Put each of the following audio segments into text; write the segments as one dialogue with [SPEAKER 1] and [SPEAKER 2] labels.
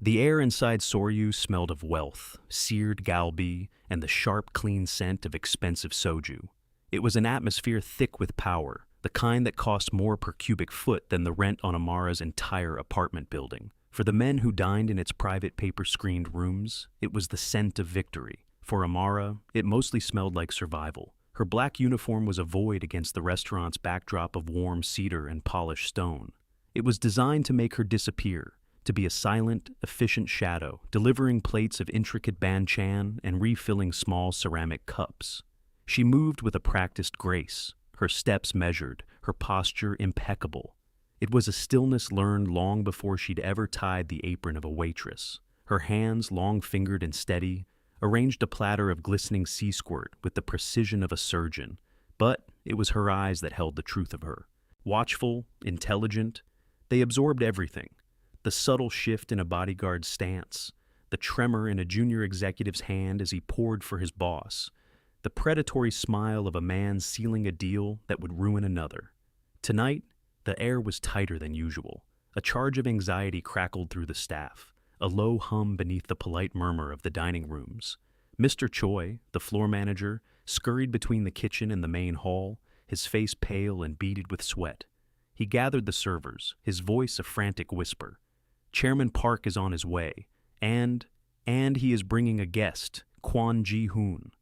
[SPEAKER 1] The air inside Soryu smelled of wealth, seared galbi, and the sharp, clean scent of expensive soju. It was an atmosphere thick with power, the kind that cost more per cubic foot than the rent on Amara's entire apartment building. For the men who dined in its private paper-screened rooms, it was the scent of victory. For Amara, it mostly smelled like survival. Her black uniform was a void against the restaurant's backdrop of warm cedar and polished stone. It was designed to make her disappear, to be a silent, efficient shadow, delivering plates of intricate banchan and refilling small ceramic cups. She moved with a practiced grace, her steps measured, her posture impeccable. It was a stillness learned long before she'd ever tied the apron of a waitress. Her hands, long-fingered and steady, arranged a platter of glistening sea squirt with the precision of a surgeon, but it was her eyes that held the truth of her. Watchful, intelligent, they absorbed everything. The subtle shift in a bodyguard's stance, the tremor in a junior executive's hand as he poured for his boss, the predatory smile of a man sealing a deal that would ruin another. Tonight, the air was tighter than usual. A charge of anxiety crackled through the staff, a low hum beneath the polite murmur of the dining rooms. Mr. Choi, the floor manager, scurried between the kitchen and the main hall, his face pale and beaded with sweat. He gathered the servers, his voice a frantic whisper. Chairman Park is on his way, and he is bringing a guest, Kwon Ji-hoon.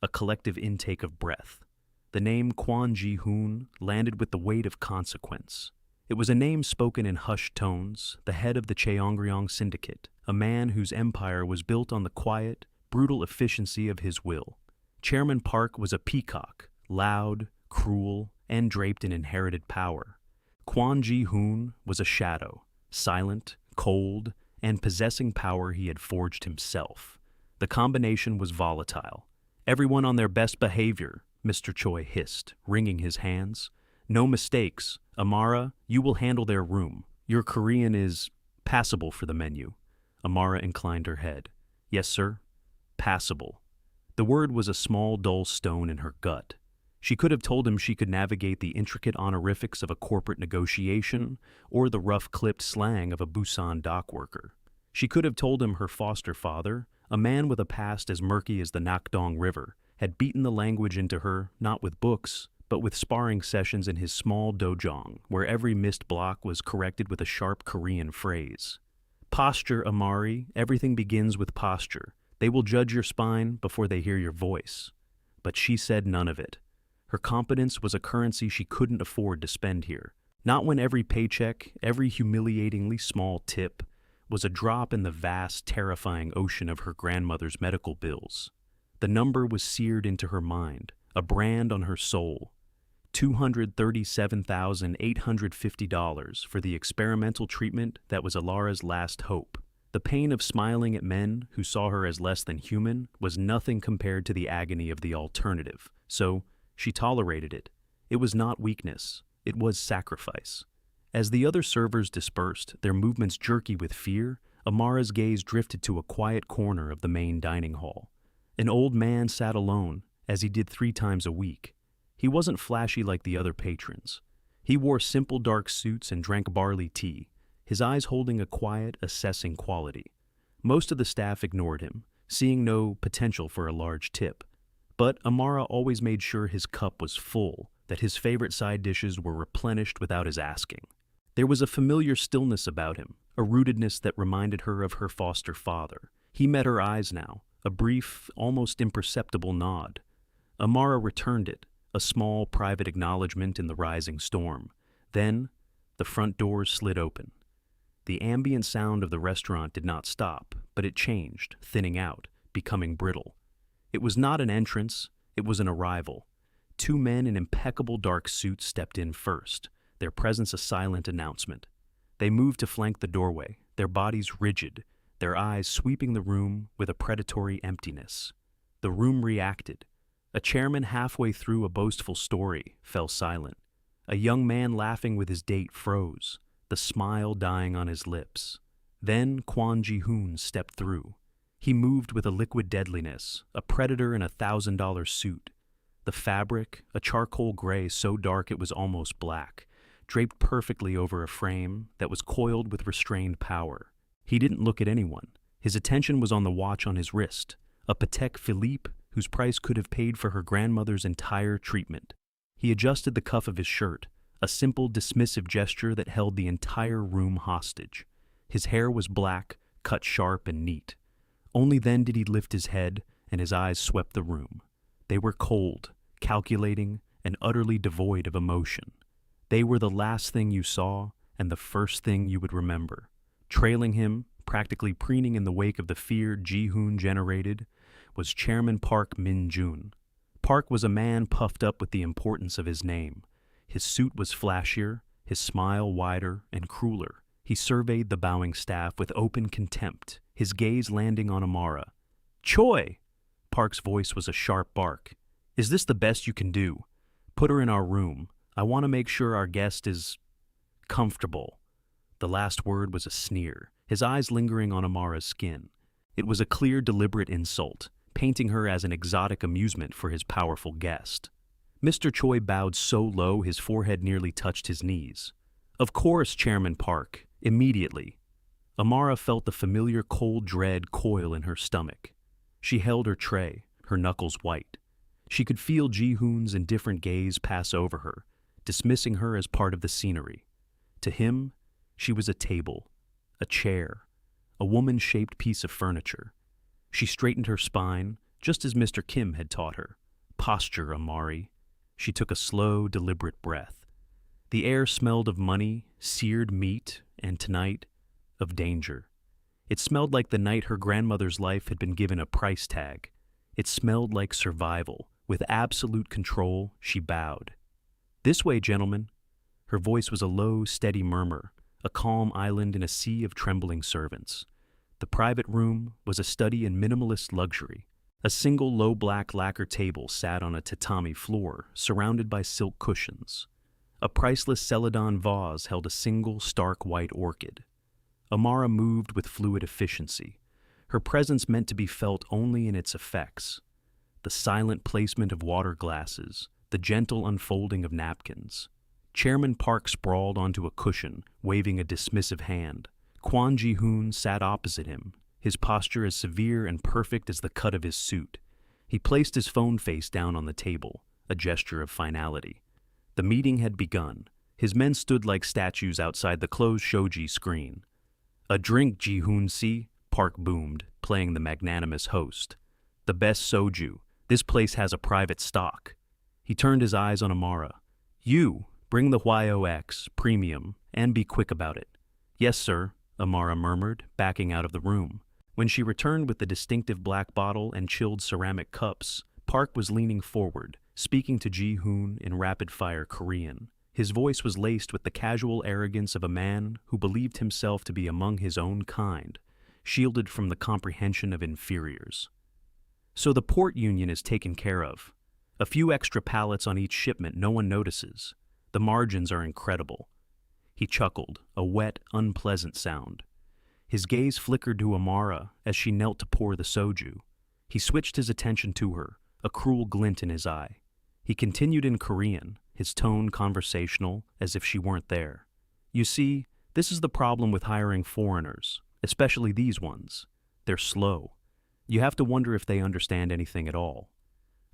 [SPEAKER 1] A collective intake of breath. The name Kwon Ji-hoon landed with the weight of consequence. It was a name spoken in hushed tones, the head of the Cheongryong Syndicate, a man whose empire was built on the quiet, brutal efficiency of his will. Chairman Park was a peacock, loud, cruel, and draped in inherited power. Kwon Ji-hoon was a shadow, silent, cold, and possessing power he had forged himself. The combination was volatile. "Everyone on their best behavior," Mr. Choi hissed, wringing his hands. "No mistakes. Amara, you will handle their room. Your Korean is passable for the menu." Amara inclined her head. "Yes, sir. Passable." The word was a small, dull stone in her gut. She could have told him she could navigate the intricate honorifics of a corporate negotiation or the rough-clipped slang of a Busan dock worker. She could have told him her foster father, a man with a past as murky as the Nakdong River, had beaten the language into her not with books, but with sparring sessions in his small dojang, where every missed block was corrected with a sharp Korean phrase. "Posture, Amari, everything begins with posture. They will judge your spine before they hear your voice." But she said none of it. Her competence was a currency she couldn't afford to spend here. Not when every paycheck, every humiliatingly small tip, was a drop in the vast, terrifying ocean of her grandmother's medical bills. The number was seared into her mind, a brand on her soul. $237,850 for the experimental treatment that was Alara's last hope. The pain of smiling at men who saw her as less than human was nothing compared to the agony of the alternative, so she tolerated it. It was not weakness, it was sacrifice. As the other servers dispersed, their movements jerky with fear, Amara's gaze drifted to a quiet corner of the main dining hall. An old man sat alone, as he did 3 times a week. He wasn't flashy like the other patrons. He wore simple dark suits and drank barley tea, his eyes holding a quiet, assessing quality. Most of the staff ignored him, seeing no potential for a large tip. But Amara always made sure his cup was full, that his favorite side dishes were replenished without his asking. There was a familiar stillness about him, a rootedness that reminded her of her foster father. He met her eyes now, a brief, almost imperceptible nod. Amara returned it, a small, private acknowledgement in the rising storm. Then, the front doors slid open. The ambient sound of the restaurant did not stop, but it changed, thinning out, becoming brittle. It was not an entrance, it was an arrival. 2 men in impeccable dark suits stepped in first, their presence a silent announcement. They moved to flank the doorway, their bodies rigid, their eyes sweeping the room with a predatory emptiness. The room reacted. A chairman halfway through a boastful story fell silent. A young man laughing with his date froze, the smile dying on his lips. Then Kwon Ji-hoon stepped through. He moved with a liquid deadliness, a predator in a $1,000 suit. The fabric, a charcoal gray so dark it was almost black, draped perfectly over a frame that was coiled with restrained power. He didn't look at anyone. His attention was on the watch on his wrist, a Patek Philippe whose price could have paid for her grandmother's entire treatment. He adjusted the cuff of his shirt, a simple, dismissive gesture that held the entire room hostage. His hair was black, cut sharp and neat. Only then did he lift his head, and his eyes swept the room. They were cold, calculating, and utterly devoid of emotion. They were the last thing you saw and the first thing you would remember. Trailing him, practically preening in the wake of the fear Ji-hoon generated, was Chairman Park Min-jun. Park was a man puffed up with the importance of his name. His suit was flashier, his smile wider and crueler. He surveyed the bowing staff with open contempt, his gaze landing on Amara. "Choi!" Park's voice was a sharp bark. "Is this the best you can do? Put her in our room. I want to make sure our guest is comfortable." The last word was a sneer, his eyes lingering on Amara's skin. It was a clear, deliberate insult, painting her as an exotic amusement for his powerful guest. Mr. Choi bowed so low his forehead nearly touched his knees. "Of course, Chairman Park, immediately." Amara felt the familiar cold dread coil in her stomach. She held her tray, her knuckles white. She could feel Ji-hoon's indifferent gaze pass over her, dismissing her as part of the scenery. To him, she was a table, a chair, a woman-shaped piece of furniture. She straightened her spine, just as Mr. Kim had taught her. "Posture, Amari." She took a slow, deliberate breath. The air smelled of money, seared meat, and tonight, of danger. It smelled like the night her grandmother's life had been given a price tag. It smelled like survival. With absolute control, she bowed. "This way, gentlemen." Her voice was a low, steady murmur, a calm island in a sea of trembling servants. The private room was a study in minimalist luxury. A single low black lacquer table sat on a tatami floor, surrounded by silk cushions. A priceless celadon vase held a single stark white orchid. Amara moved with fluid efficiency. Her presence meant to be felt only in its effects. The silent placement of water glasses, the gentle unfolding of napkins. Chairman Park sprawled onto a cushion, waving a dismissive hand. Kwon Ji-hoon sat opposite him, his posture as severe and perfect as the cut of his suit. He placed his phone face down on the table, a gesture of finality. The meeting had begun. His men stood like statues outside the closed shoji screen. "A drink, Ji-hoon-si," Park boomed, playing the magnanimous host. "The best soju. This place has a private stock." He turned his eyes on Amara. "You, bring the YOX, premium, and be quick about it." "Yes, sir," Amara murmured, backing out of the room. When she returned with the distinctive black bottle and chilled ceramic cups, Park was leaning forward, speaking to Ji-hoon in rapid-fire Korean. His voice was laced with the casual arrogance of a man who believed himself to be among his own kind, shielded from the comprehension of inferiors. "So the port union is taken care of. A few extra pallets on each shipment no one notices. The margins are incredible." He chuckled, a wet, unpleasant sound. His gaze flickered to Amara as she knelt to pour the soju. He switched his attention to her, a cruel glint in his eye. He continued in Korean, his tone conversational, as if she weren't there. "You see, this is the problem with hiring foreigners, especially these ones. They're slow. You have to wonder if they understand anything at all."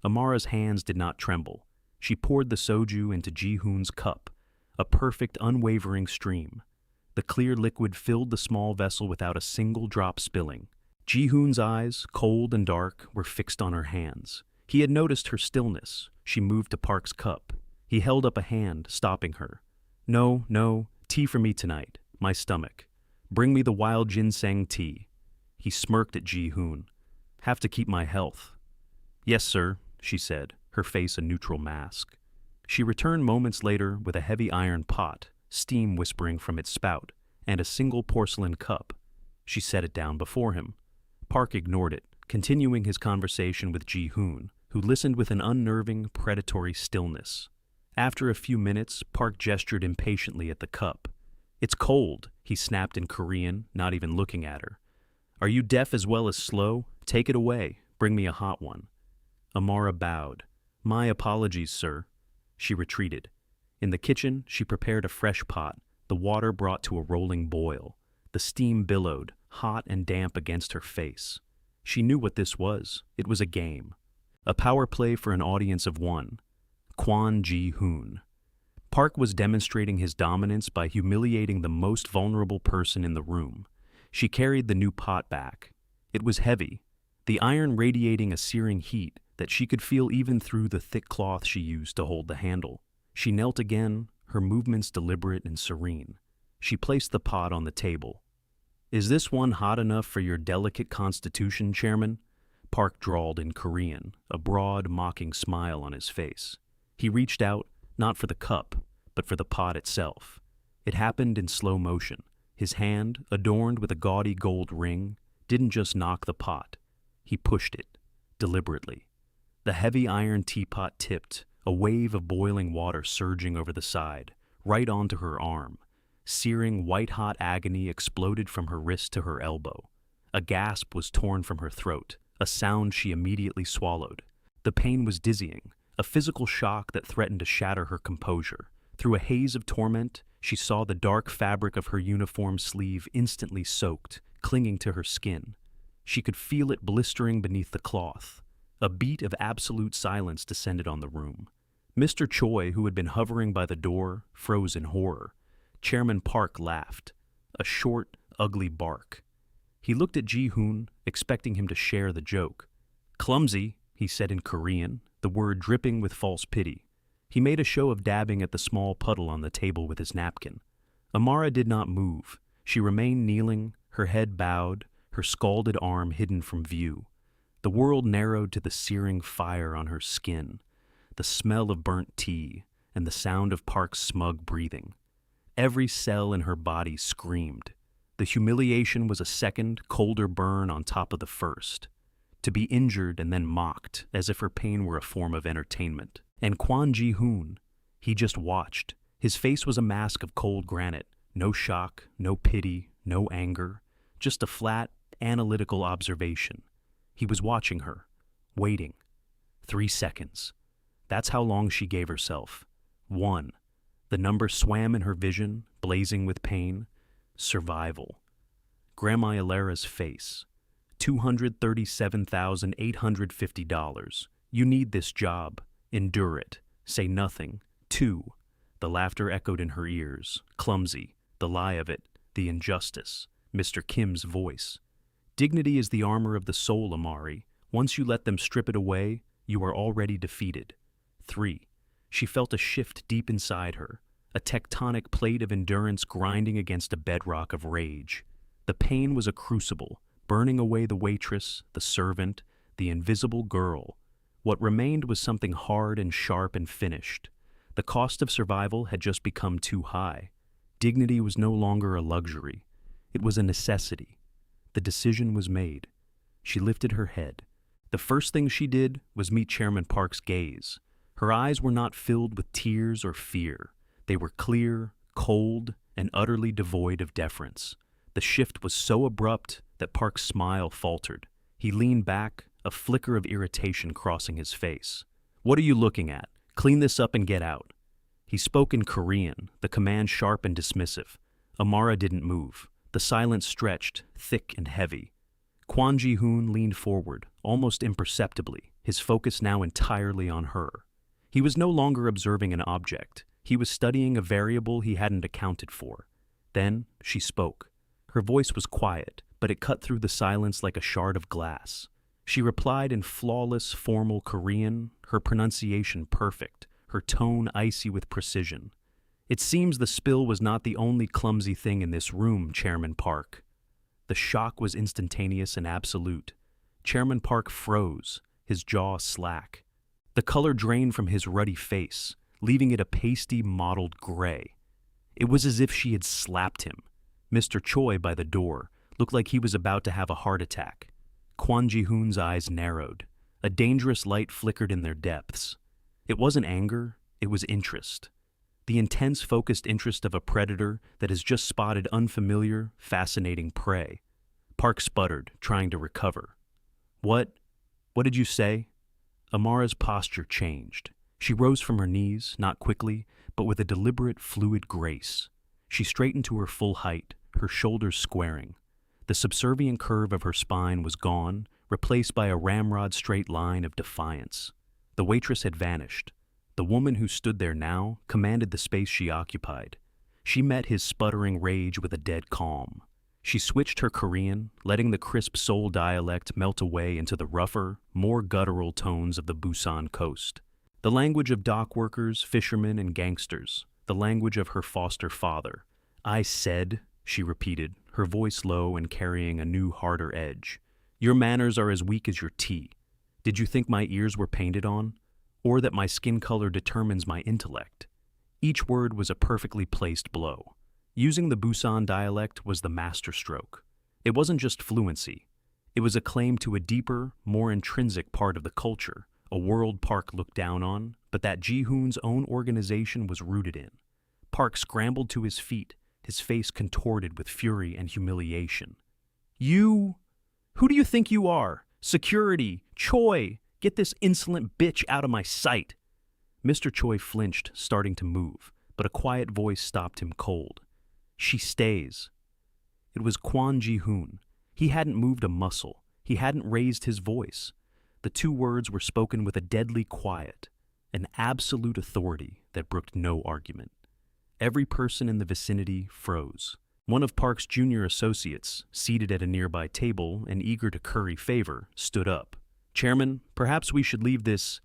[SPEAKER 1] Amara's hands did not tremble. She poured the soju into Ji-hoon's cup, a perfect, unwavering stream. The clear liquid filled the small vessel without a single drop spilling. Ji-hoon's eyes, cold and dark, were fixed on her hands. He had noticed her stillness. She moved to Park's cup. He held up a hand, stopping her. "No, no, tea for me tonight. My stomach. Bring me the wild ginseng tea." He smirked at Ji-hoon. "Have to keep my health." "Yes, sir," she said, her face a neutral mask. She returned moments later with a heavy iron pot, steam whispering from its spout, and a single porcelain cup. She set it down before him. Park ignored it, continuing his conversation with Ji-hoon, who listened with an unnerving, predatory stillness. After a few minutes, Park gestured impatiently at the cup. "It's cold," he snapped in Korean, not even looking at her. "Are you deaf as well as slow? Take it away. Bring me a hot one." Amara bowed. "My apologies, sir." She retreated. In the kitchen, she prepared a fresh pot, the water brought to a rolling boil. The steam billowed, hot and damp against her face. She knew what this was. It was a game. A power play for an audience of one. Kwon Ji-hoon. Park was demonstrating his dominance by humiliating the most vulnerable person in the room. She carried the new pot back. It was heavy, the iron radiating a searing heat that she could feel even through the thick cloth she used to hold the handle. She knelt again, her movements deliberate and serene. She placed the pot on the table. "Is this one hot enough for your delicate constitution, Chairman?" Park drawled in Korean, a broad, mocking smile on his face. He reached out, not for the cup, but for the pot itself. It happened in slow motion. His hand, adorned with a gaudy gold ring, didn't just knock the pot. He pushed it, deliberately. The heavy iron teapot tipped, a wave of boiling water surging over the side, right onto her arm. Searing, white-hot agony exploded from her wrist to her elbow. A gasp was torn from her throat, a sound she immediately swallowed. The pain was dizzying, a physical shock that threatened to shatter her composure. Through a haze of torment, she saw the dark fabric of her uniform sleeve instantly soaked, clinging to her skin. She could feel it blistering beneath the cloth. A beat of absolute silence descended on the room. Mr. Choi, who had been hovering by the door, froze in horror. Chairman Park laughed, a short, ugly bark. He looked at Ji-hoon, expecting him to share the joke. "Clumsy," he said in Korean, the word dripping with false pity. He made a show of dabbing at the small puddle on the table with his napkin. Amara did not move. She remained kneeling, her head bowed, her scalded arm hidden from view. The world narrowed to the searing fire on her skin, the smell of burnt tea, and the sound of Park's smug breathing. Every cell in her body screamed. The humiliation was a second, colder burn on top of the first. To be injured and then mocked, as if her pain were a form of entertainment. And Kwon Ji-hoon, he just watched. His face was a mask of cold granite. No shock, no pity, no anger. Just a flat, analytical observation. He was watching her, waiting. 3 seconds. That's how long she gave herself. 1. The number swam in her vision, blazing with pain. Survival. Grandma Ilera's face. $237,850. You need this job. Endure it. Say nothing. 2. The laughter echoed in her ears. Clumsy. The lie of it. The injustice. Mr. Kim's voice. Dignity is the armor of the soul, Amari. Once you let them strip it away, you are already defeated. 3. She felt a shift deep inside her, a tectonic plate of endurance grinding against a bedrock of rage. The pain was a crucible, burning away the waitress, the servant, the invisible girl. What remained was something hard and sharp and finished. The cost of survival had just become too high. Dignity was no longer a luxury. It was a necessity. The decision was made. She lifted her head. The first thing she did was meet Chairman Park's gaze. Her eyes were not filled with tears or fear. They were clear, cold, and utterly devoid of deference. The shift was so abrupt that Park's smile faltered. He leaned back, a flicker of irritation crossing his face. "What are you looking at? Clean this up and get out." He spoke in Korean, the command sharp and dismissive. Amara didn't move. The silence stretched, thick and heavy. Kwon Ji-hoon leaned forward, almost imperceptibly, his focus now entirely on her. He was no longer observing an object. He was studying a variable he hadn't accounted for. Then she spoke. Her voice was quiet, but it cut through the silence like a shard of glass. She replied in flawless, formal Korean, her pronunciation perfect, her tone icy with precision. "It seems the spill was not the only clumsy thing in this room, Chairman Park." The shock was instantaneous and absolute. Chairman Park froze, his jaw slack. The color drained from his ruddy face, leaving it a pasty, mottled gray. It was as if she had slapped him. Mr. Choi, by the door, looked like he was about to have a heart attack. Kwon Ji-hoon's eyes narrowed. A dangerous light flickered in their depths. It wasn't anger, it was interest. The intense, focused interest of a predator that has just spotted unfamiliar, fascinating prey. Park sputtered, trying to recover. What did you say?" Amara's posture changed. She rose from her knees, not quickly, but with a deliberate, fluid grace. She straightened to her full height, her shoulders squaring. The subservient curve of her spine was gone, replaced by a ramrod straight line of defiance. The waitress had vanished. The woman who stood there now commanded the space she occupied. She met his sputtering rage with a dead calm. She switched her Korean, letting the crisp Seoul dialect melt away into the rougher, more guttural tones of the Busan coast. The language of dock workers, fishermen, and gangsters. The language of her foster father. "I said," she repeated, her voice low and carrying a new, harder edge. "Your manners are as weak as your tea. Did you think my ears were painted on? Or that my skin color determines my intellect?" Each word was a perfectly placed blow. Using the Busan dialect was the masterstroke. It wasn't just fluency. It was a claim to a deeper, more intrinsic part of the culture, a world Park looked down on, but that Ji-hoon's own organization was rooted in. Park scrambled to his feet, his face contorted with fury and humiliation. "You? Who do you think you are? Security? Choi? Get this insolent bitch out of my sight!" Mr. Choi flinched, starting to move, but a quiet voice stopped him cold. "She stays." It was Kwon Ji-hoon. He hadn't moved a muscle. He hadn't raised his voice. The two words were spoken with a deadly quiet, an absolute authority that brooked no argument. Every person in the vicinity froze. One of Park's junior associates, seated at a nearby table and eager to curry favor, stood up. "Chairman, perhaps we should leave this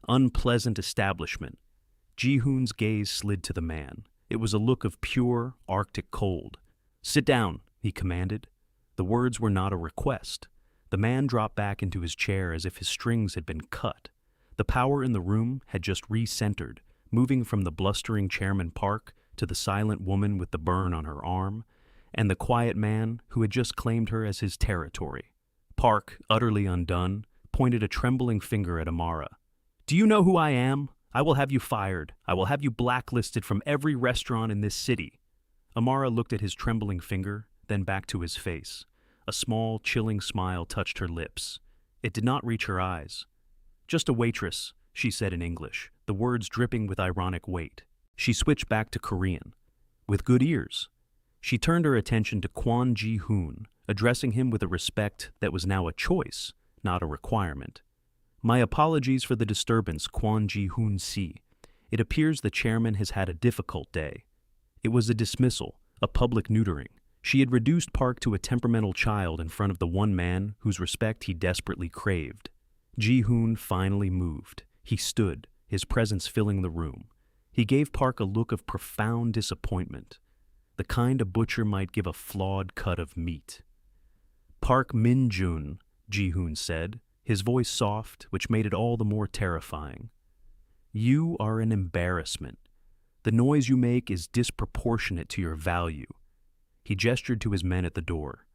[SPEAKER 1] unpleasant establishment." Ji-hoon's gaze slid to the man. It was a look of pure, Arctic cold. "Sit down," he commanded. The words were not a request. The man dropped back into his chair as if his strings had been cut. The power in the room had just re-centered, moving from the blustering Chairman Park to the silent woman with the burn on her arm, and the quiet man who had just claimed her as his territory. Park, utterly undone, pointed a trembling finger at Amara. "Do you know who I am? I will have you fired. I will have you blacklisted from every restaurant in this city." Amara looked at his trembling finger, then back to his face. A small, chilling smile touched her lips. It did not reach her eyes. "Just a waitress," she said in English, the words dripping with ironic weight. She switched back to Korean. "With good ears." She turned her attention to Kwon Ji-hoon, addressing him with a respect that was now a choice, not a requirement. "My apologies for the disturbance, Kwon Ji-hoon Si. It appears the chairman has had a difficult day." It was a dismissal, a public neutering. She had reduced Park to a temperamental child in front of the one man whose respect he desperately craved. Ji-hoon finally moved. He stood, his presence filling the room. He gave Park a look of profound disappointment, the kind a butcher might give a flawed cut of meat. "Park Min-jun," Ji-hoon said, his voice soft, which made it all the more terrifying. "You are an embarrassment. The noise you make is disproportionate to your value." He gestured to his men at the door.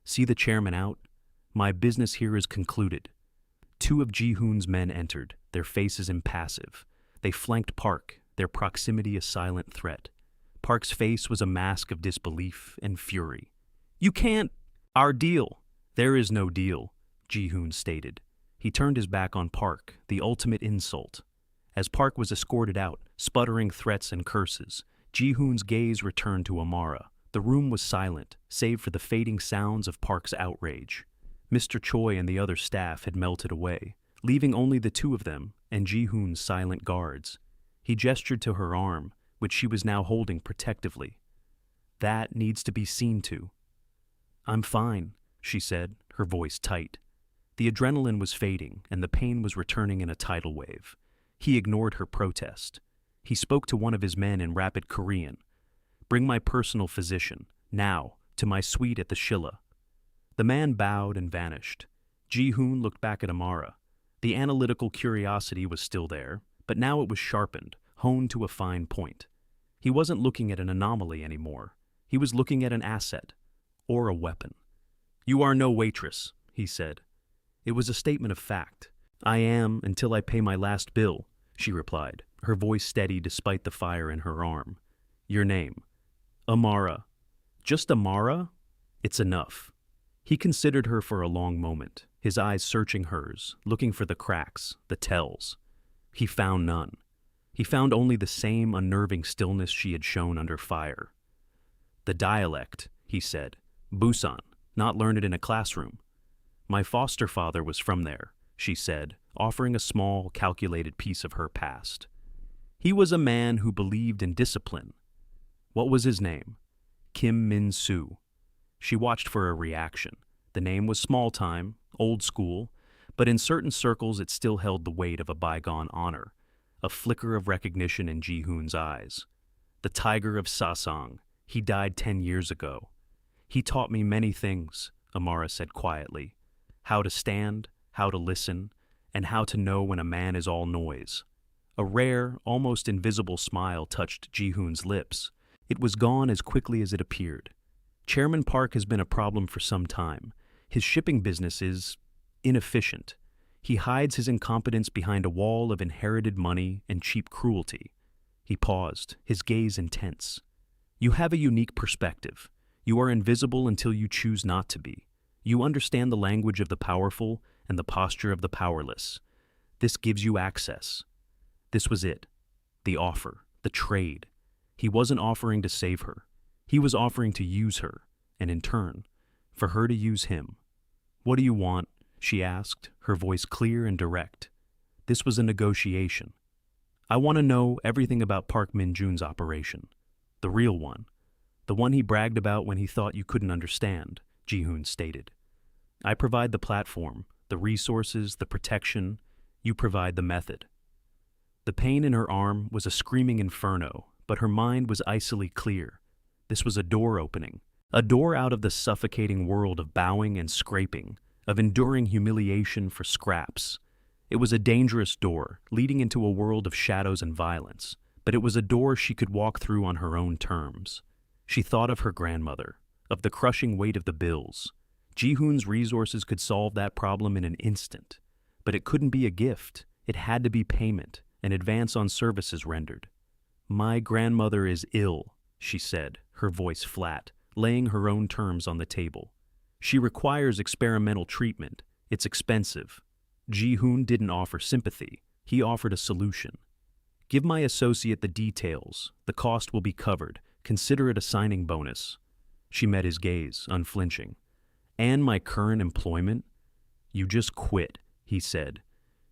[SPEAKER 1] "See the chairman out? My business here is concluded." Two of Ji-hoon's men entered, their faces impassive. They flanked Park, their proximity a silent threat. Park's face was a mask of disbelief and fury. "You can't—" "Our deal." "There is no deal," Ji-hoon stated. He turned his back on Park, the ultimate insult. As Park was escorted out, sputtering threats and curses, Ji-hoon's gaze returned to Amara. The room was silent, save for the fading sounds of Park's outrage. Mr. Choi and the other staff had melted away, leaving only the two of them and Ji-hoon's silent guards. He gestured to her arm, which she was now holding protectively. "That needs to be seen to." "I'm fine," she said, her voice tight. The adrenaline was fading, and the pain was returning in a tidal wave. He ignored her protest. He spoke to one of his men in rapid Korean. "Bring my personal physician, now, to my suite at the Shilla." The man bowed and vanished. Ji-hoon looked back at Amara. The analytical curiosity was still there, but now it was sharpened, honed to a fine point. He wasn't looking at an anomaly anymore. He was looking at an asset, or a weapon. "You are no waitress," he said. It was a statement of fact. "I am until I pay my last bill," she replied, her voice steady despite the fire in her arm. "Your name?" "Amara." "Just Amara?" "It's enough." He considered her for a long moment, his eyes searching hers, looking for the cracks, the tells. He found none. He found only the same unnerving stillness she had shown under fire. "The dialect," he said. "Busan." not learn it in a classroom. My foster father was from there, she said, offering a small, calculated piece of her past. He was a man who believed in discipline. What was his name? Kim Min-soo. She watched for a reaction. The name was small time, old school, but in certain circles it still held the weight of a bygone honor, a flicker of recognition in Ji-hoon's eyes. The Tiger of Sasang. He died 10 years ago. He taught me many things, Amara said quietly. How to stand, how to listen, and how to know when a man is all noise. A rare, almost invisible smile touched Ji-hoon's lips. It was gone as quickly as it appeared. Chairman Park has been a problem for some time. His shipping business is inefficient. He hides his incompetence behind a wall of inherited money and cheap cruelty. He paused, his gaze intense. You have a unique perspective. You are invisible until you choose not to be. You understand the language of the powerful and the posture of the powerless. This gives you access. This was it. The offer, the trade. He wasn't offering to save her. He was offering to use her, and in turn, for her to use him. What do you want? She asked, her voice clear and direct. This was a negotiation. I want to know everything about Park Min-jun's operation. The real one. The one he bragged about when he thought you couldn't understand, Ji-hoon stated. I provide the platform, the resources, the protection. You provide the method. The pain in her arm was a screaming inferno, but her mind was icily clear. This was a door opening. A door out of the suffocating world of bowing and scraping, of enduring humiliation for scraps. It was a dangerous door, leading into a world of shadows and violence, but it was a door she could walk through on her own terms. She thought of her grandmother, of the crushing weight of the bills. Ji-hoon's resources could solve that problem in an instant, but it couldn't be a gift. It had to be payment, an advance on services rendered. My grandmother is ill, she said, her voice flat, laying her own terms on the table. She requires experimental treatment. It's expensive. Ji-hoon didn't offer sympathy. He offered a solution. Give my associate the details. The cost will be covered. Consider it a signing bonus. She met his gaze, unflinching. And my current employment? You just quit, he said.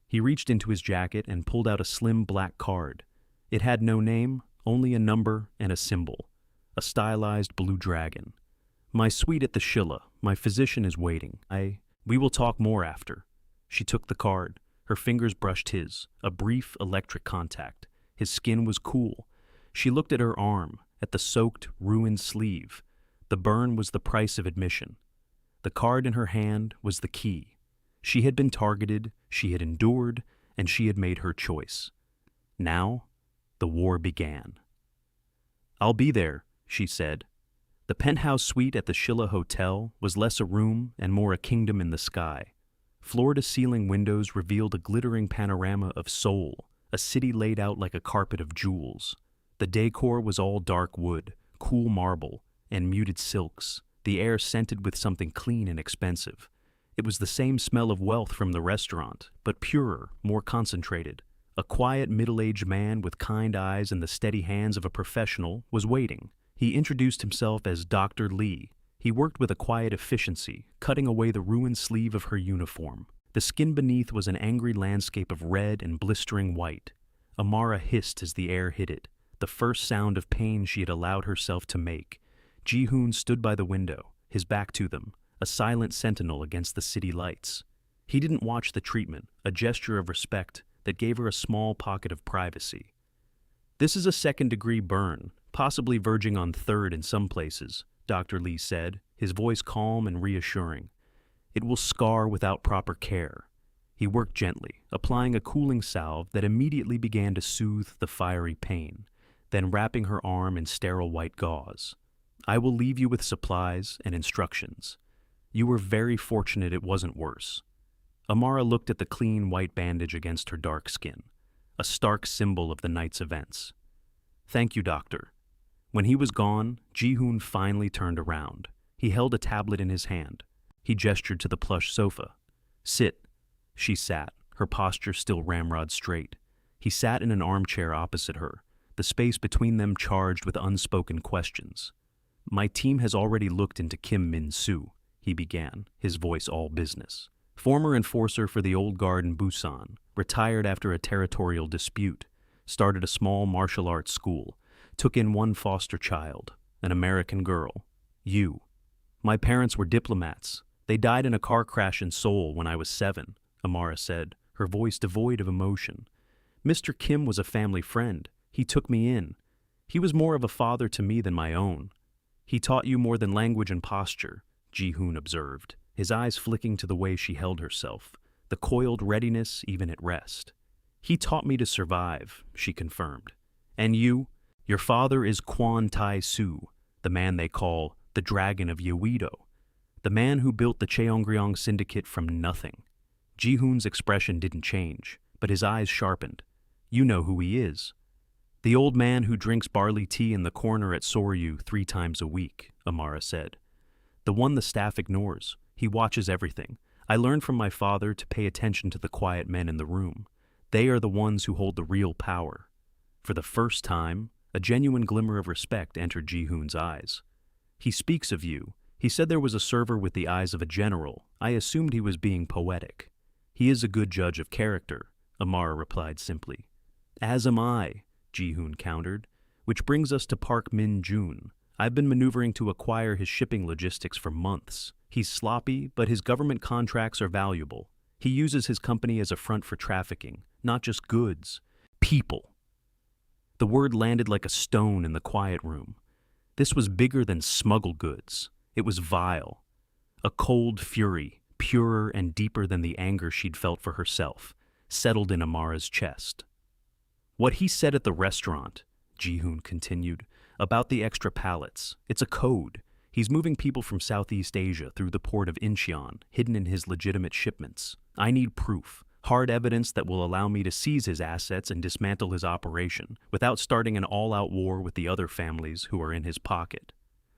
[SPEAKER 1] He reached into his jacket and pulled out a slim black card. It had no name, only a number and a symbol. A stylized blue dragon. My suite at the Shilla. My physician is waiting. We will talk more after. She took the card. Her fingers brushed his, a brief electric contact. His skin was cool. She looked at her arm, at the soaked, ruined sleeve. The burn was the price of admission. The card in her hand was the key. She had been targeted, she had endured, and she had made her choice. Now, the war began. I'll be there, she said. The penthouse suite at the Shilla Hotel was less a room and more a kingdom in the sky. Floor-to-ceiling windows revealed a glittering panorama of Seoul, a city laid out like a carpet of jewels. The decor was all dark wood, cool marble, and muted silks, the air scented with something clean and expensive. It was the same smell of wealth from the restaurant, but purer, more concentrated. A quiet, middle-aged man with kind eyes and the steady hands of a professional was waiting. He introduced himself as Dr. Lee. He worked with a quiet efficiency, cutting away the ruined sleeve of her uniform. The skin beneath was an angry landscape of red and blistering white. Amara hissed as the air hit it, the first sound of pain she had allowed herself to make. Ji-hoon stood by the window, his back to them, a silent sentinel against the city lights. He didn't watch the treatment, a gesture of respect that gave her a small pocket of privacy. This is a second-degree burn, possibly verging on third in some places, Dr. Lee said, his voice calm and reassuring. It will scar without proper care. He worked gently, applying a cooling salve that immediately began to soothe the fiery pain, then wrapping her arm in sterile white gauze. I will leave you with supplies and instructions. You were very fortunate it wasn't worse. Amara looked at the clean white bandage against her dark skin, a stark symbol of the night's events. Thank you, doctor. When he was gone, Ji-hoon finally turned around. He held a tablet in his hand. He gestured to the plush sofa. Sit. She sat, her posture still ramrod straight. He sat in an armchair opposite her, the space between them charged with unspoken questions. My team has already looked into Kim Min-soo, he began, his voice all business. Former enforcer for the old guard in Busan, retired after a territorial dispute, started a small martial arts school, took in one foster child, an American girl. You. My parents were diplomats. They died in a car crash in Seoul when I was 7, Amara said, her voice devoid of emotion. Mr. Kim was a family friend. He took me in. He was more of a father to me than my own. He taught you more than language and posture, Ji-hoon observed, his eyes flicking to the way she held herself, the coiled readiness even at rest. He taught me to survive, she confirmed. And you? Your father is Kwon Tai-soo, the man they call the Dragon of Yeouido, the man who built the Cheongryong Syndicate from nothing. Ji-hoon's expression didn't change, but his eyes sharpened. You know who he is. The old man who drinks barley tea in the corner at Soryu 3 times a week, Amara said. The one the staff ignores. He watches everything. I learned from my father to pay attention to the quiet men in the room. They are the ones who hold the real power. For the first time, a genuine glimmer of respect entered Ji-hoon's eyes. He speaks of you. He said there was a server with the eyes of a general. I assumed he was being poetic. He is a good judge of character, Amara replied simply. As am I, Ji-hoon countered, which brings us to Park Min-joon. I've been maneuvering to acquire his shipping logistics for months. He's sloppy, but his government contracts are valuable. He uses his company as a front for trafficking, not just goods, people. The word landed like a stone in the quiet room. This was bigger than smuggled goods. It was vile. A cold fury, purer and deeper than the anger she'd felt for herself, settled in Amara's chest. What he said at the restaurant, Ji-hoon continued, about the extra pallets, it's a code. He's moving people from Southeast Asia through the port of Incheon, hidden in his legitimate shipments. I need proof, hard evidence that will allow me to seize his assets and dismantle his operation, without starting an all-out war with the other families who are in his pocket.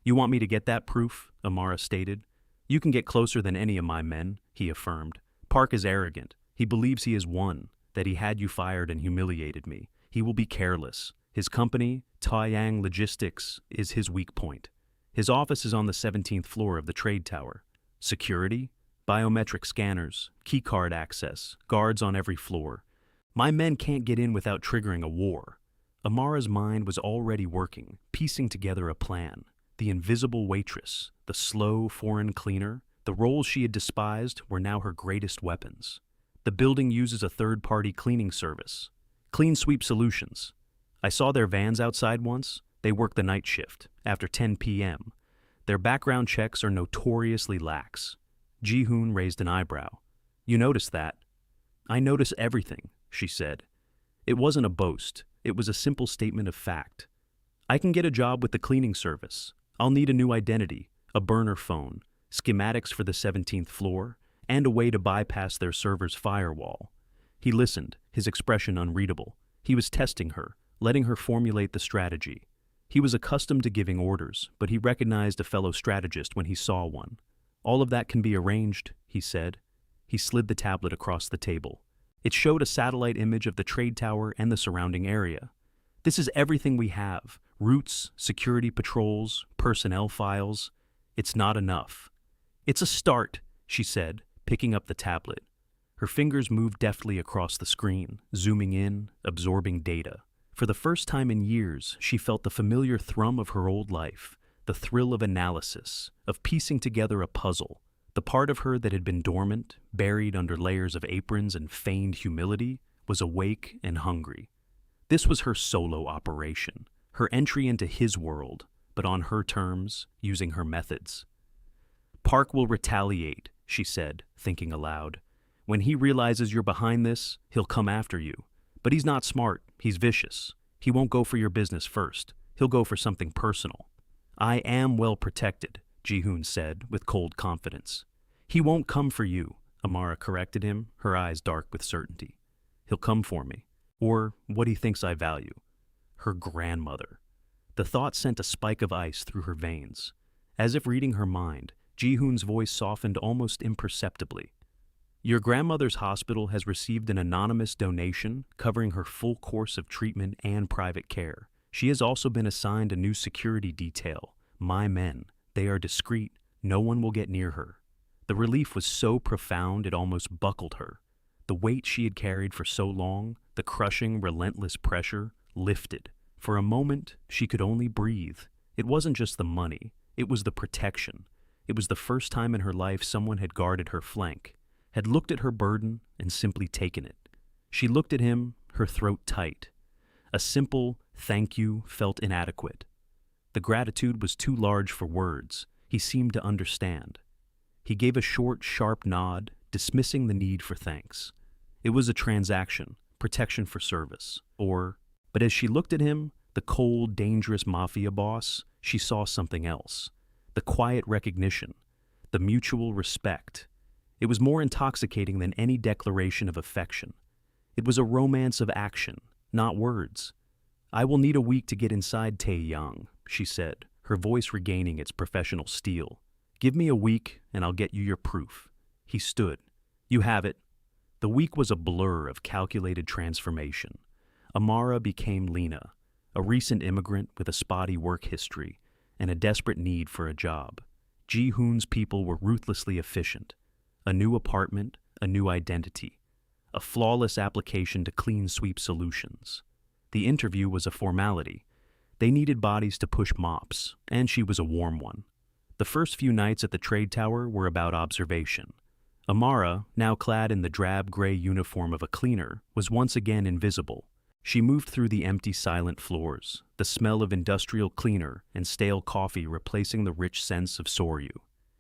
[SPEAKER 1] You want me to get that proof? Amara stated. You can get closer than any of my men, he affirmed. Park is arrogant. He believes he has won, that he had you fired and humiliated me. He will be careless. His company, Taoyang Logistics, is his weak point. His office is on the 17th floor of the trade tower. Security? Biometric scanners, keycard access, guards on every floor. My men can't get in without triggering a war. Amara's mind was already working, piecing together a plan. The invisible waitress, the slow foreign cleaner, the roles she had despised were now her greatest weapons. The building uses a third-party cleaning service, Clean Sweep Solutions. I saw their vans outside once. They work the night shift, after 10 p.m. Their background checks are notoriously lax. Ji-hoon raised an eyebrow. You noticed that? I notice everything, she said. It wasn't a boast. It was a simple statement of fact. I can get a job with the cleaning service. I'll need a new identity, a burner phone, schematics for the 17th floor, and a way to bypass their server's firewall. He listened, his expression unreadable. He was testing her, letting her formulate the strategy. He was accustomed to giving orders, but he recognized a fellow strategist when he saw one. All of that can be arranged, he said. He slid the tablet across the table. It showed a satellite image of the trade tower and the surrounding area. This is everything we have. Routes, security patrols, personnel files. It's not enough. It's a start, she said, picking up the tablet. Her fingers moved deftly across the screen, zooming in, absorbing data. For the first time in years, she felt the familiar thrum of her old life, the thrill of analysis, of piecing together a puzzle. The part of her that had been dormant, buried under layers of aprons and feigned humility, was awake and hungry. This was her solo operation, her entry into his world, but on her terms, using her methods. Park will retaliate, she said, thinking aloud. When he realizes you're behind this, he'll come after you. But he's not smart, he's vicious. He won't go for your business first. He'll go for something personal. I am well protected, Ji-hoon said with cold confidence. He won't come for you, Amara corrected him, her eyes dark with certainty. He'll come for me. Or what he thinks I value. Her grandmother. The thought sent a spike of ice through her veins. As if reading her mind, Ji-hoon's voice softened almost imperceptibly. Your grandmother's hospital has received an anonymous donation covering her full course of treatment and private care. She has also been assigned a new security detail, my men. They are discreet, No one will get near her. The relief was so profound it almost buckled her. The weight she had carried for so long, the crushing, relentless pressure, lifted. For a moment, she could only breathe. It wasn't just the money, it was the protection. It was the first time in her life someone had guarded her flank, had looked at her burden and simply taken it. She looked at him, her throat tight. A simple thank you felt inadequate. The gratitude was too large for words. He seemed to understand. He gave a short, sharp nod, dismissing the need for thanks. It was a transaction, protection for service, but as she looked at him, the cold, dangerous Mafia boss, she saw something else. The quiet recognition, the mutual respect. It was more intoxicating than any declaration of affection. It was a romance of action, not words. "I will need a week to get inside Taeyang," she said, her voice regaining its professional steel. "Give me a week and I'll get you your proof." He stood. "You have it." The week was a blur of calculated transformation. Amara became Lena, a recent immigrant with a spotty work history and a desperate need for a job. Ji-hoon's people were ruthlessly efficient. A new apartment, a new identity. A flawless application to clean sweep solutions. The interview was a formality. They needed bodies to push mops, and she was a warm one. The first few nights at the trade tower were about observation. Amara, now clad in the drab gray uniform of a cleaner, was once again invisible. She moved through the empty, silent floors, the smell of industrial cleaner and stale coffee replacing the rich scents of Soryu.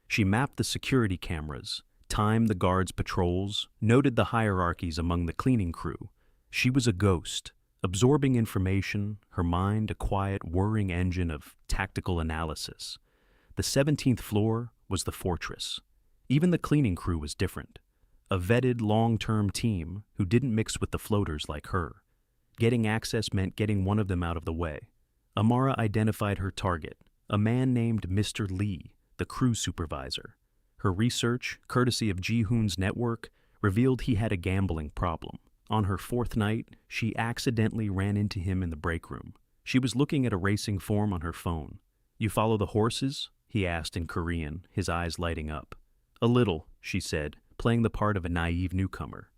[SPEAKER 1] She mapped the security cameras, timed the guards' patrols, noted the hierarchies among the cleaning crew. She was a ghost, absorbing information, her mind a quiet, whirring engine of tactical analysis. The 17th floor was the fortress. Even the cleaning crew was different. A vetted, long-term team who didn't mix with the floaters like her. Getting access meant getting one of them out of the way. Amara identified her target, a man named Mr. Lee, the crew supervisor. Her research, courtesy of Ji-hoon's network, revealed he had a gambling problem. On her fourth night, she accidentally ran into him in the break room. She was looking at a racing form on her phone. "You follow the horses?" he asked in Korean, his eyes lighting up. "A little," she said, playing the part of a naive newcomer.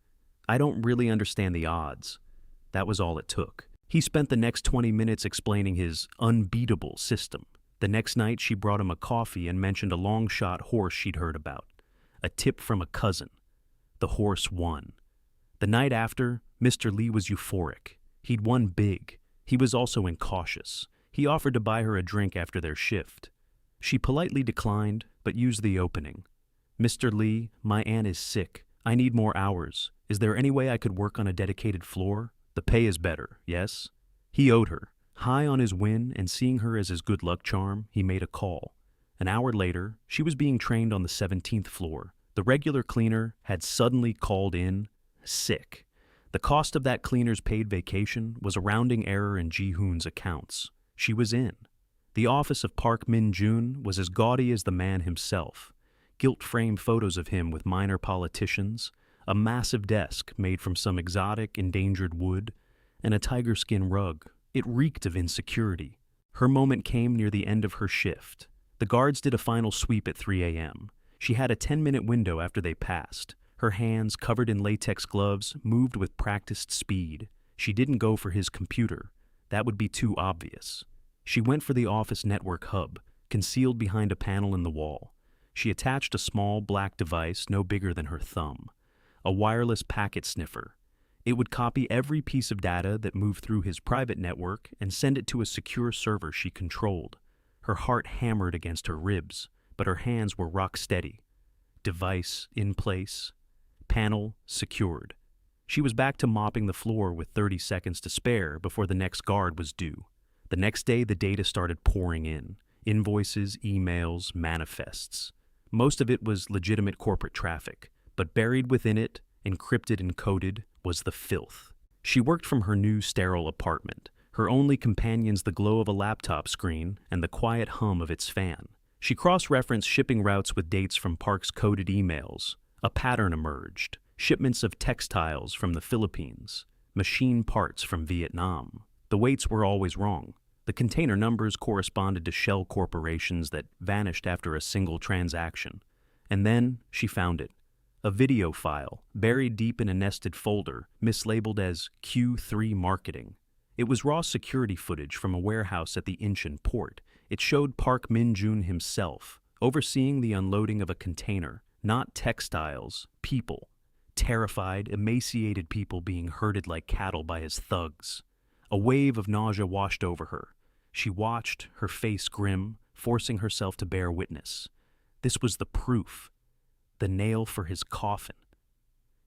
[SPEAKER 1] "I don't really understand the odds." That was all it took. He spent the next 20 minutes explaining his unbeatable system. The next night, she brought him a coffee and mentioned a long-shot horse she'd heard about. A tip from a cousin. The horse won. The night after, Mr. Lee was euphoric. He'd won big. He was also incautious. He offered to buy her a drink after their shift. She politely declined, but used the opening. "Mr. Lee, my aunt is sick. I need more hours. Is there any way I could work on a dedicated floor? The pay is better, yes?" He owed her. High on his win and seeing her as his good luck charm, he made a call. An hour later, she was being trained on the 17th floor. The regular cleaner had suddenly called in sick. The cost of that cleaner's paid vacation was a rounding error in Ji-hoon's accounts. She was in. The office of Park Min-jun was as gaudy as the man himself. Gilt-framed photos of him with minor politicians, a massive desk made from some exotic, endangered wood, and a tiger skin rug. It reeked of insecurity. Her moment came near the end of her shift. The guards did a final sweep at 3 a.m. She had a 10-minute window after they passed. Her hands, covered in latex gloves, moved with practiced speed. She didn't go for his computer. That would be too obvious. She went for the office network hub, concealed behind a panel in the wall. She attached a small black device no bigger than her thumb. A wireless packet sniffer. It would copy every piece of data that moved through his private network and send it to a secure server she controlled. Her heart hammered against her ribs, but her hands were rock steady. Device in place. Panel secured. She was back to mopping the floor with 30 seconds to spare before the next guard was due. The next day, the data started pouring in. Invoices, emails, manifests. Most of it was legitimate corporate traffic, but buried within it, encrypted and coded, was the filth. She worked from her new sterile apartment, her only companions the glow of a laptop screen and the quiet hum of its fan. She cross-referenced shipping routes with dates from Park's coded emails. A pattern emerged. Shipments of textiles from the Philippines. Machine parts from Vietnam. The weights were always wrong. The container numbers corresponded to shell corporations that vanished after a single transaction. And then she found it. A video file, buried deep in a nested folder, mislabeled as Q3 Marketing. It was raw security footage from a warehouse at the Incheon port. It showed Park Min-jun himself, overseeing the unloading of a container, not textiles, people. Terrified, emaciated people being herded like cattle by his thugs. A wave of nausea washed over her. She watched, her face grim, forcing herself to bear witness. This was the proof. The nail for his coffin.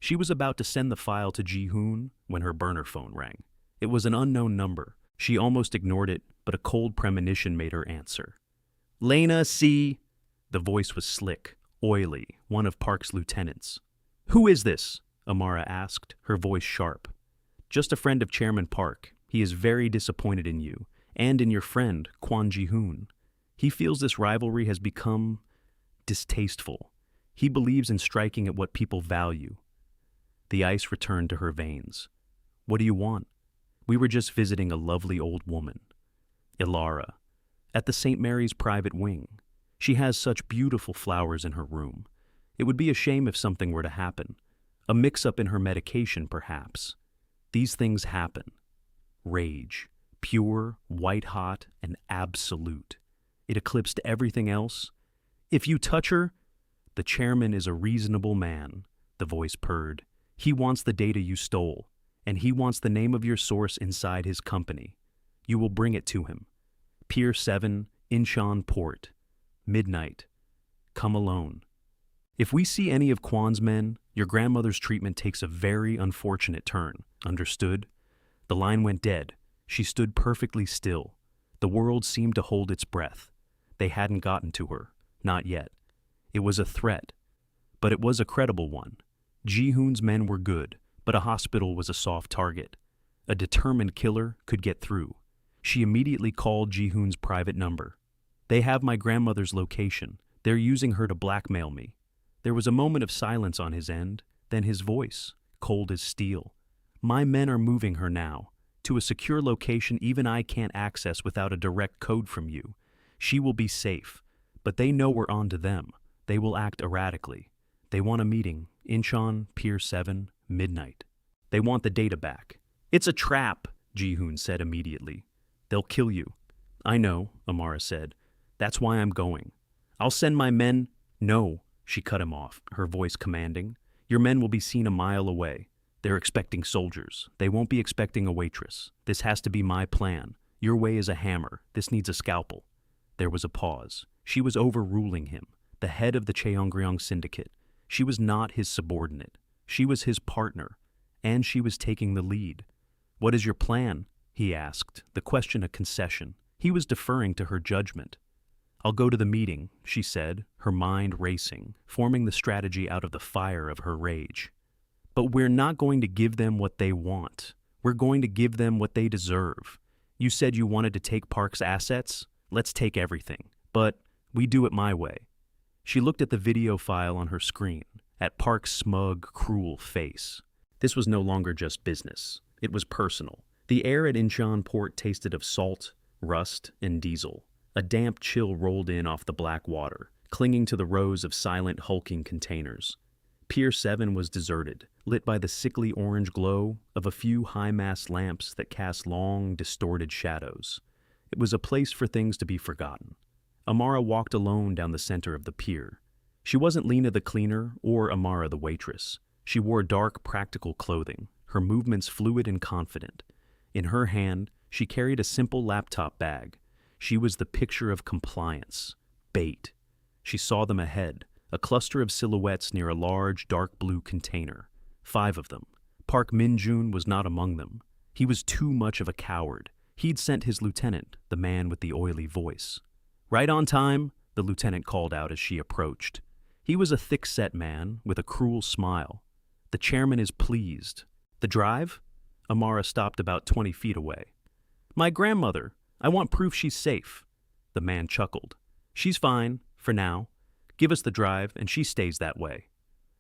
[SPEAKER 1] She was about to send the file to Ji-hoon when her burner phone rang. It was an unknown number. She almost ignored it, but a cold premonition made her answer. "Lena, see?" The voice was slick, oily, one of Park's lieutenants. "Who is this?" Amara asked, her voice sharp. "Just a friend of Chairman Park. He is very disappointed in you, and in your friend, Kwon Ji-hoon. He feels this rivalry has become distasteful. He believes in striking at what people value." The ice returned to her veins. "What do you want?" "We were just visiting a lovely old woman. Ilara, at the St. Mary's private wing. She has such beautiful flowers in her room. It would be a shame if something were to happen. A mix-up in her medication, perhaps. These things happen. Rage, pure, white-hot, and absolute. It eclipsed everything else. If you touch her..." "The chairman is a reasonable man," the voice purred. "He wants the data you stole, and he wants the name of your source inside his company. You will bring it to him. Pier 7, Incheon Port. Midnight. Come alone. If we see any of Kwon's men, your grandmother's treatment takes a very unfortunate turn. Understood?" The line went dead. She stood perfectly still. The world seemed to hold its breath. They hadn't gotten to her. Not yet. It was a threat. But it was a credible one. Ji-hoon's men were good, but a hospital was a soft target. A determined killer could get through. She immediately called Ji-hoon's private number. "They have my grandmother's location. They're using her to blackmail me." There was a moment of silence on his end, then his voice, cold as steel. "My men are moving her now, to a secure location even I can't access without a direct code from you. She will be safe, but they know we're on to them. They will act erratically. They want a meeting, Incheon, Pier 7, midnight. They want the data back." "It's a trap," Ji-hoon said immediately. "They'll kill you." "I know," Amara said. "That's why I'm going. I'll send my men—" "No," she cut him off, her voice commanding. "Your men will be seen a mile away. They're expecting soldiers. They won't be expecting a waitress. This has to be my plan. Your way is a hammer. This needs a scalpel." There was a pause. She was overruling him, the head of the Cheongryong syndicate. She was not his subordinate. She was his partner, and she was taking the lead. "What is your plan?" he asked, the question a concession. He was deferring to her judgment. "I'll go to the meeting," she said, her mind racing, forming the strategy out of the fire of her rage. "But we're not going to give them what they want. We're going to give them what they deserve. You said you wanted to take Park's assets? Let's take everything. But we do it my way." She looked at the video file on her screen, at Park's smug, cruel face. This was no longer just business. It was personal. The air at Incheon Port tasted of salt, rust, and diesel. A damp chill rolled in off the black water, clinging to the rows of silent, hulking containers. Pier 7 was deserted, lit by the sickly orange glow of a few high-mast lamps that cast long, distorted shadows. It was a place for things to be forgotten. Amara walked alone down the center of the pier. She wasn't Lena the cleaner or Amara the waitress. She wore dark, practical clothing, her movements fluid and confident. In her hand, she carried a simple laptop bag. She was the picture of compliance. Bait. She saw them ahead, a cluster of silhouettes near a large, dark blue container. 5 of them. Park Min-jun was not among them. He was too much of a coward. He'd sent his lieutenant, the man with the oily voice. "Right on time," the lieutenant called out as she approached. He was a thick-set man with a cruel smile. "The chairman is pleased." "The drive?" Amara stopped about 20 feet away. "My grandmother. I want proof she's safe." The man chuckled. "She's fine, for now. Give us the drive, and she stays that way."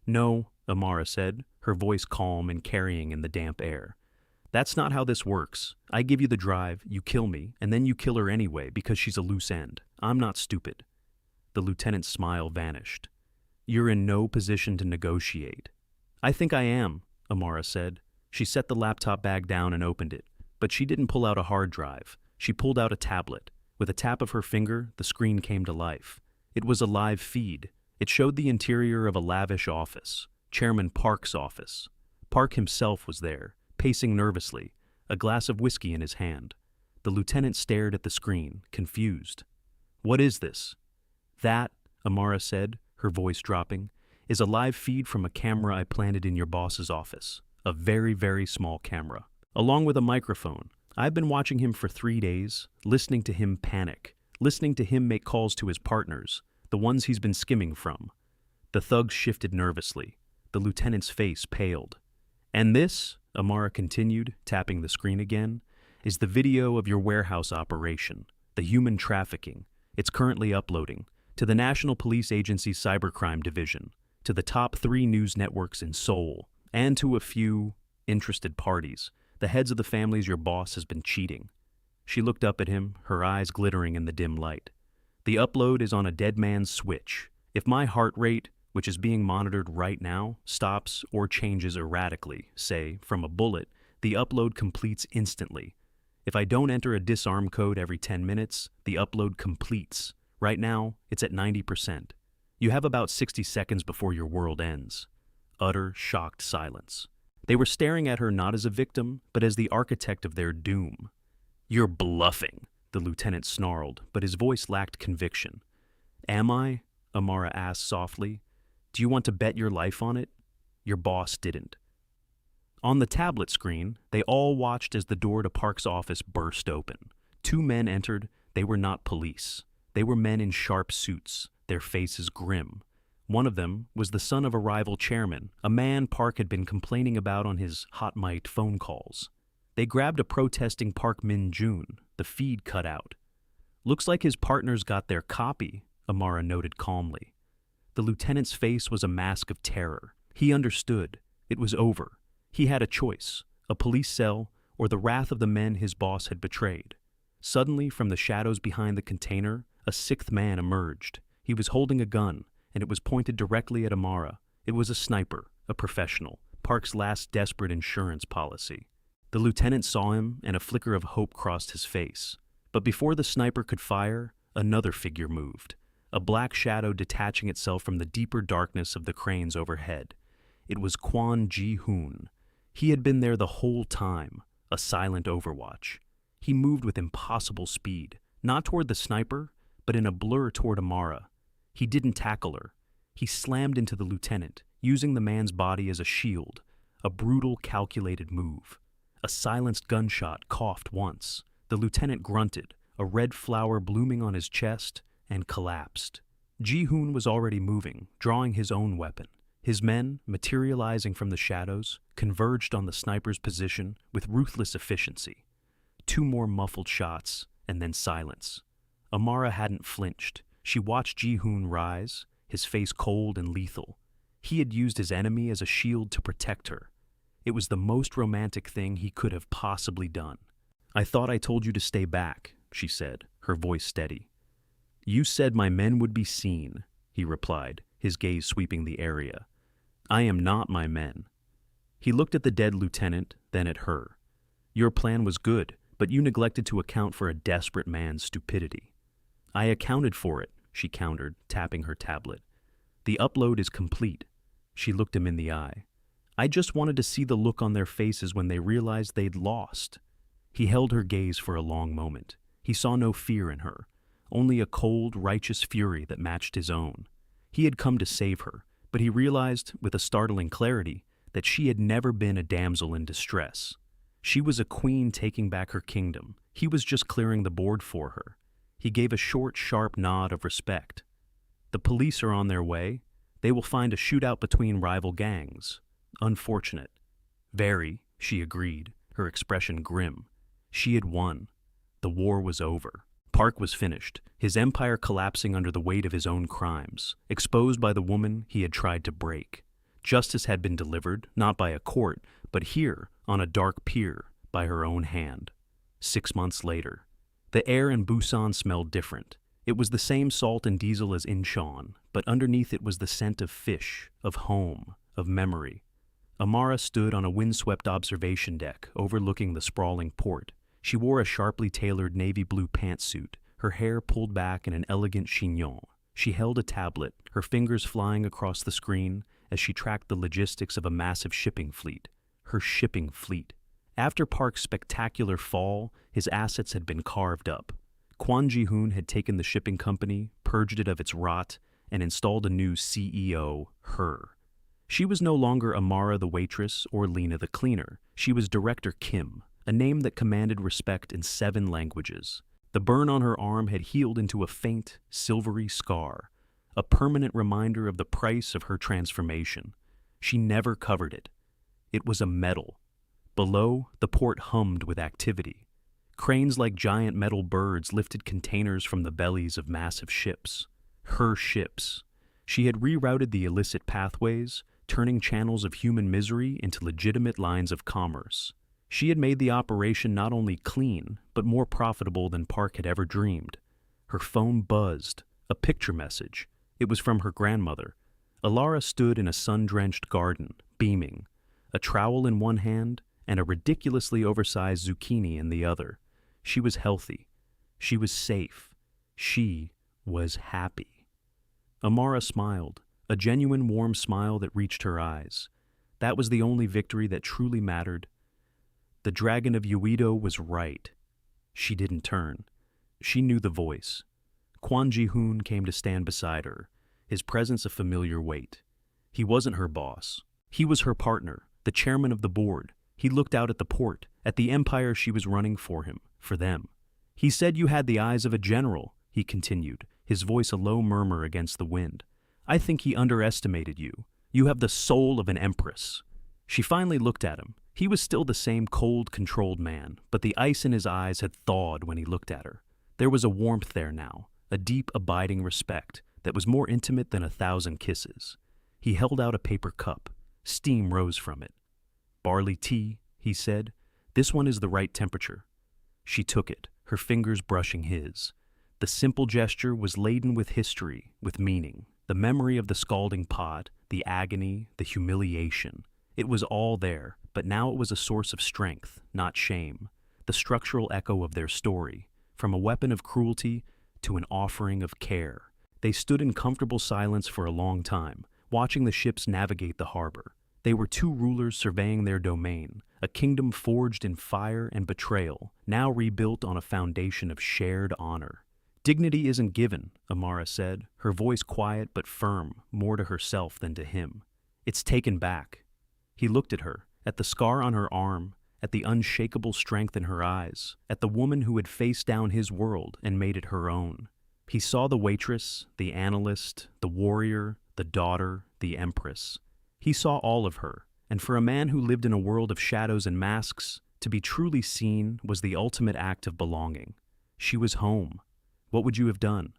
[SPEAKER 1] "No," Amara said, her voice calm and carrying in the damp air. That's not how this works. I give you the drive, you kill me, and then you kill her anyway because she's a loose end. I'm not stupid. The lieutenant's smile vanished. You're in no position to negotiate. I think I am, Amara said. She set the laptop bag down and opened it, but she didn't pull out a hard drive. She pulled out a tablet. With a tap of her finger, the screen came to life. It was a live feed. It showed the interior of a lavish office, Chairman Park's office. Park himself was there, pacing nervously, a glass of whiskey in his hand. The lieutenant stared at the screen, confused. What is this? That, Amara said, her voice dropping, is a live feed from a camera I planted in your boss's office. A very, very small camera. Along with a microphone. I've been watching him for 3 days, listening to him panic, listening to him make calls to his partners, the ones he's been skimming from. The thugs shifted nervously. The lieutenant's face paled. And this, Amara continued, tapping the screen again, is the video of your warehouse operation, the human trafficking. It's currently uploading to the National Police Agency's Cybercrime Division, to the top 3 news networks in Seoul, and to a few interested parties, the heads of the families your boss has been cheating. She looked up at him, her eyes glittering in the dim light. The upload is on a dead man's switch. If my heart rate, which is being monitored right now, stops or changes erratically, say, from a bullet, the upload completes instantly. If I don't enter a disarm code every 10 minutes, the upload completes. Right now, it's at 90%. You have about 60 seconds before your world ends. Utter, shocked silence. They were staring at her not as a victim, but as the architect of their doom. You're bluffing, the lieutenant snarled, but his voice lacked conviction. Am I? Amara asked softly. Do you want to bet your life on it? Your boss didn't. On the tablet screen, they all watched as the door to Park's office burst open. 2 men entered. They were not police. They were men in sharp suits, their faces grim. One of them was the son of a rival chairman, a man Park had been complaining about on his hot-mic'd phone calls. They grabbed a protesting Park Min-jun. The feed cut out. Looks like his partners got their copy, Amara noted calmly. The lieutenant's face was a mask of terror. He understood. It was over. He had a choice, a police cell or the wrath of the men his boss had betrayed. Suddenly, from the shadows behind the container, a 6th man emerged. He was holding a gun, and it was pointed directly at Amara. It was a sniper, a professional, Park's last desperate insurance policy. The lieutenant saw him, and a flicker of hope crossed his face. But before the sniper could fire, another figure moved, a black shadow detaching itself from the deeper darkness of the cranes overhead. It was Kwon Ji-hoon. He had been there the whole time, a silent overwatch. He moved with impossible speed, not toward the sniper, but in a blur toward Amara. He didn't tackle her. He slammed into the lieutenant, using the man's body as a shield, a brutal, calculated move. A silenced gunshot coughed once. The lieutenant grunted, a red flower blooming on his chest, and collapsed. Ji-hoon was already moving, drawing his own weapon. His men, materializing from the shadows, converged on the sniper's position with ruthless efficiency. 2 more muffled shots, and then silence. Amara hadn't flinched. She watched Ji-hoon rise, his face cold and lethal. He had used his enemy as a shield to protect her. It was the most romantic thing he could have possibly done. I thought I told you to stay back, she said, her voice steady. You said my men would be seen, he replied, his gaze sweeping the area. I am not my men. He looked at the dead lieutenant, then at her. Your plan was good, but you neglected to account for a desperate man's stupidity. I accounted for it, she countered, tapping her tablet. The upload is complete. She looked him in the eye. I just wanted to see the look on their faces when they realized they'd lost. He held her gaze for a long moment. He saw no fear in her, only a cold, righteous fury that matched his own. He had come to save her, but he realized, with a startling clarity, that she had never been a damsel in distress. She was a queen taking back her kingdom. He was just clearing the board for her. He gave a short, sharp nod of respect. The police are on their way. They will find a shootout between rival gangs. Unfortunate. Very, she agreed, her expression grim. She had won. The war was over. Park was finished, his empire collapsing under the weight of his own crimes, exposed by the woman he had tried to break. Justice had been delivered, not by a court, but here, on a dark pier, by her own hand. 6 months later. The air in Busan smelled different. It was the same salt and diesel as Incheon, but underneath it was the scent of fish, of home, of memory. Amara stood on a windswept observation deck overlooking the sprawling port. She wore a sharply tailored navy blue pantsuit, her hair pulled back in an elegant chignon. She held a tablet, her fingers flying across the screen as she tracked the logistics of a massive shipping fleet. Her shipping fleet. After Park's spectacular fall, his assets had been carved up. Kwon Ji-hoon had taken the shipping company, purged it of its rot, and installed a new CEO, her. She was no longer Amara the waitress or Lena the cleaner. She was Director Kim, a name that commanded respect in 7 languages. The burn on her arm had healed into a faint, silvery scar, a permanent reminder of the price of her transformation. She never covered it. It was a medal. Below, the port hummed with activity. Cranes like giant metal birds lifted containers from the bellies of massive ships. Her ships. She had rerouted the illicit pathways, turning channels of human misery into legitimate lines of commerce. She had made the operation not only clean, but more profitable than Park had ever dreamed. Her phone buzzed, a picture message. It was from her grandmother. Alara stood in a sun-drenched garden, beaming, a trowel in one hand and a ridiculously oversized zucchini in the other. She was healthy. She was safe. She was happy. Amara smiled, a genuine warm smile that reached her eyes. That was the only victory that truly mattered. The dragon of Uido was right. She didn't turn. She knew the voice. Kwon Ji-hoon came to stand beside her, his presence a familiar weight. He wasn't her boss. He was her partner, the chairman of the board. He looked out at the port, at the empire she was running for him, for them. He said you had the eyes of a general, he continued, his voice a low murmur against the wind. I think he underestimated you. You have the soul of an empress. She finally looked at him. He was still the same cold, controlled man, but the ice in his eyes had thawed when he looked at her. There was a warmth there now, a deep, abiding respect that was more intimate than 1,000 kisses. He held out a paper cup. Steam rose from it. Barley tea, he said. This one is the right temperature. She took it, her fingers brushing his. The simple gesture was laden with history, with meaning. The memory of the scalding pot, the agony, the humiliation. It was all there, but now it was a source of strength, not shame. The structural echo of their story, from a weapon of cruelty to an offering of care. They stood in comfortable silence for a long time, watching the ships navigate the harbor. They were 2 rulers surveying their domain, a kingdom forged in fire and betrayal, now rebuilt on a foundation of shared honor. Dignity isn't given, Amara said, her voice quiet but firm, more to herself than to him. It's taken back. He looked at her, at the scar on her arm, at the unshakable strength in her eyes, at the woman who had faced down his world and made it her own. He saw the waitress, the analyst, the warrior, the daughter, the empress. He saw all of her, and for a man who lived in a world of shadows and masks, to be truly seen was the ultimate act of belonging. She was home. What would you have done?